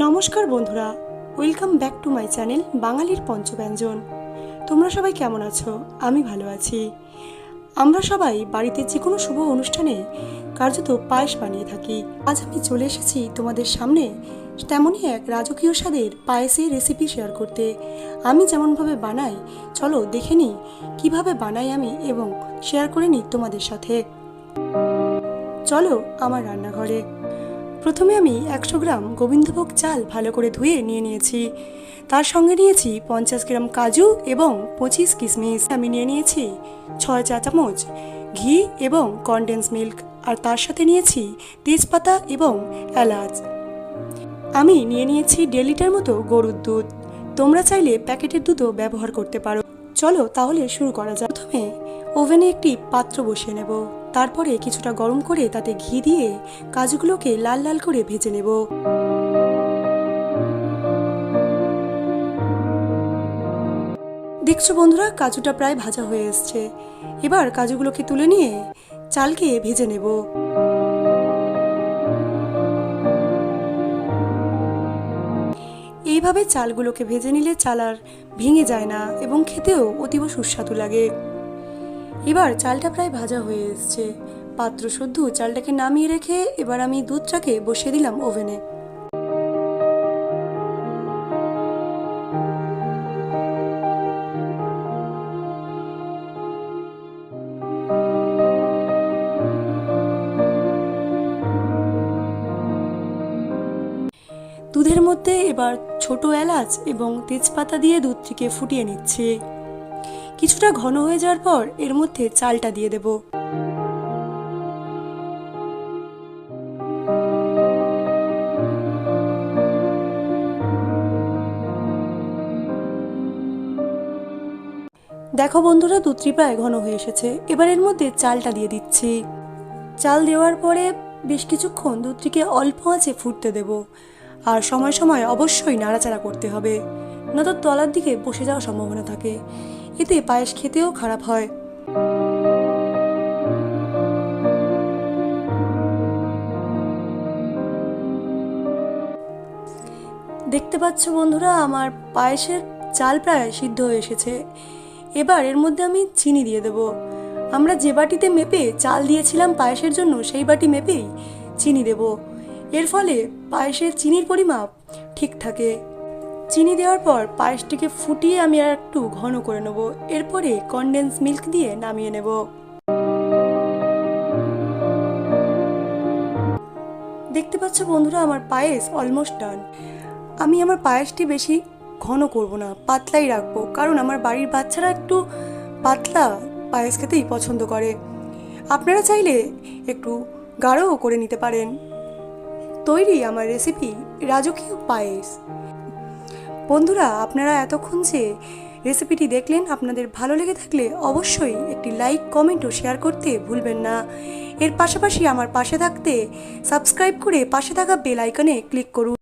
নমস্কার বন্ধুরা, welcome back to my channel বাঙালির পঞ্চব্যঞ্জন। তোমরা সবাই কেমন আছো? আমি ভালো আছি। আমরা সবাই বাড়িতে যে কোনো শুভ অনুষ্ঠানে কার্যত পায়েস বানিয়ে থাকি। আজ আমি চলে এসেছি তোমাদের সামনে তেমনই এক রাজকীয় স্বাদের পায়েসের রেসিপি শেয়ার করতে। আমি যেমনভাবে বানাই, চলো দেখে নিই কীভাবে বানাই আমি এবং শেয়ার করে নিই তোমাদের সাথে। চলো আমার রান্নাঘরে। প্রথমে আমি 100 গ্রাম গোবিন্দভোগ চাল ভালো করে ধুয়ে নিয়েছি। তার সঙ্গে নিয়েছি 50 গ্রাম কাজু এবং 25 কিশমিশ। আমি নিয়েছি 6 চা চামচ ঘি এবং কনডেন্স মিল্ক, আর তার সাথে নিয়েছি তেজপাতা এবং এলাচ। আমি নিয়েছি 1.5 লিটার মতো গরুর দুধ। তোমরা চাইলে প্যাকেটের দুধও ব্যবহার করতে পারো। চলো তাহলে শুরু করা যাক। প্রথমে ওভেনে একটি পাত্র বসিয়ে নেব। তারপরে কিছুটা গরম করে তাতে ঘি দিয়ে কাজুগুলোকে লাল লাল করে ভেজে নেব। দেখছো বন্ধুরা, কাজুটা প্রায় ভাজা হয়ে এসছে। এবার কাজুগুলোকে তুলে নিয়ে চালকে ভেজে নেব। এইভাবে চালগুলোকে ভেজে নিলে চাল আর ভেঙে যায় না এবং খেতেও অতীব সুস্বাদু লাগে। এবার চালটা প্রায় ভাজা হয়ে এসছে। পাত্র শুদ্ধ চালটাকে নামিয়ে রেখে এবার আমি দুধটাকে বসিয়ে দিলাম ওভেনে। দুধের মধ্যে এবার ছোট এলাচ এবং তেজপাতা দিয়ে দুধটিকে ফুটিয়ে নিচ্ছি। কিছুটা ঘন হয়ে যাওয়ার পর এর মধ্যে চালটা দিয়ে দেব। দেখো বন্ধুরা, দুধটি প্রায় ঘন হয়ে এসেছে। এবার এর মধ্যে চালটা দিয়ে দিচ্ছি। চাল দেওয়ার পরে বেশ কিছুক্ষণ দুধটিকে অল্প আঁচে ফুটতে দেব, আর সময় সময় অবশ্যই নাড়াচাড়া করতে হবে, নয়তো তলার দিকে বসে যাওয়ার সম্ভাবনা থাকে। এতে পায়েস খেতেও খারাপ হয়। দেখতে পাচ্ছ বন্ধুরা, আমার পায়েসের চাল প্রায় সিদ্ধ হয়ে এসেছে। এবার এর মধ্যে আমি চিনি দিয়ে দেব। আমরা যে বাটিতে মেপে চাল দিয়েছিলাম পায়েসের জন্য, সেই বাটি মেপেই চিনি দেব। এর ফলে পায়েসের চিনির পরিমাপ ঠিক থাকে। চিনি দেওয়ার পর পায়েসটিকে ফুটিয়ে আমি আর একটু ঘন করে নেব। এরপরে কনডেন্স মিল্ক দিয়ে নামিয়ে নেব। দেখতে পাচ্ছ বন্ধুরা, আমার পায়েস অলমোস্ট ডান। আমি আমার পায়েসটি বেশি ঘন করব না, পাতলাই রাখবো, কারণ আমার বাড়ির বাচ্চারা একটু পাতলা পায়েস খেতেই পছন্দ করে। আপনারা চাইলে একটু গাঢ়ও করে নিতে পারেন। তৈরি আমার রেসিপি রাজকীয় পায়েস। বন্ধুরা, আপনারা এতক্ষণ যে রেসিপিটি দেখলেন, আপনাদের ভালো লেগে থাকলে অবশ্যই একটি লাইক, কমেন্ট ও শেয়ার করতে ভুলবেন না। এর পাশাপাশি আমার পাশে থাকতে সাবস্ক্রাইব করে পাশে থাকা বেল আইকনে ক্লিক করুন।